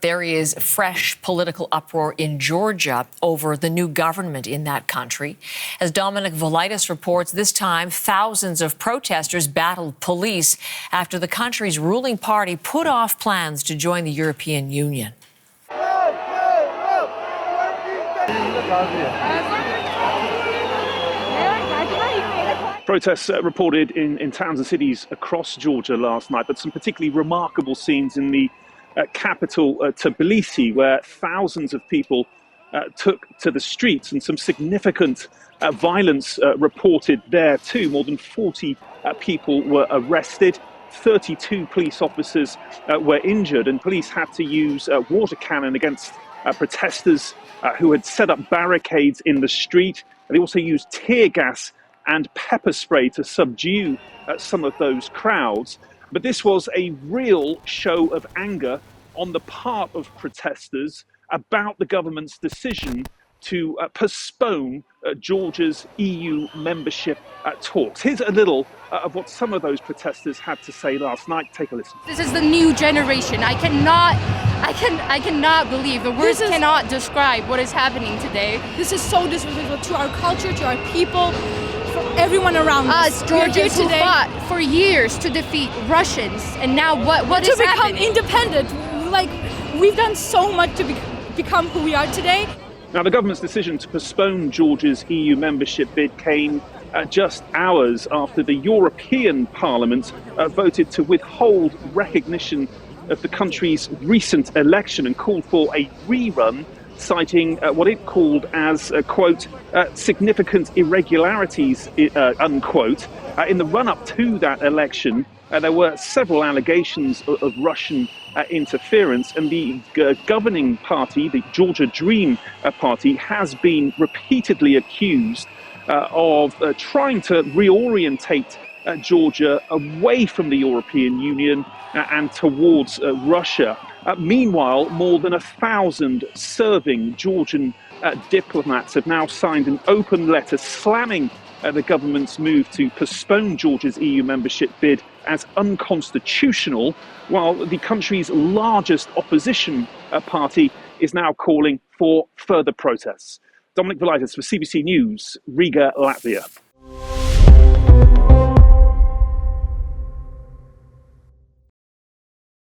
There is fresh political uproar in Georgia over the new government in that country. As Dominic Velitis reports, this time thousands of protesters battled police after the country's ruling party put off plans to join the European Union. Protests reported in towns and cities across Georgia last night, but some particularly remarkable scenes in the capital, Tbilisi, where thousands of people took to the streets, and some significant violence reported there too. More than 40 people were arrested, 32 police officers were injured, and police had to use water cannon against protesters who had set up barricades in the street. They also used tear gas and pepper spray to subdue some of those crowds. But this was a real show of anger on the part of protesters about the government's decision to postpone Georgia's EU membership talks. Here's a little of what some of those protesters had to say last night. Take a listen. This is the new generation. I cannot believe, the words cannot describe what is happening today. This is so disrespectful to our culture, to our people, for everyone around us. Georgians who fought for years to defeat Russians, and now what is happening? To become independent. Like, we've done so much to become who we are today. Now, the government's decision to postpone Georgia's EU membership bid came just hours after the European Parliament voted to withhold recognition of the country's recent election and called for a rerun, citing what it called as, quote, significant irregularities, unquote. In the run-up to that election, there were several allegations of Russian interference, and the governing party, the Georgia Dream Party, has been repeatedly accused of trying to reorientate Georgia away from the European Union and towards Russia. Meanwhile, more than 1,000 serving Georgian diplomats have now signed an open letter slamming the government's move to postpone Georgia's EU membership bid as unconstitutional, while the country's largest opposition party is now calling for further protests. Dominic Velitis for CBC News, Riga, Latvia.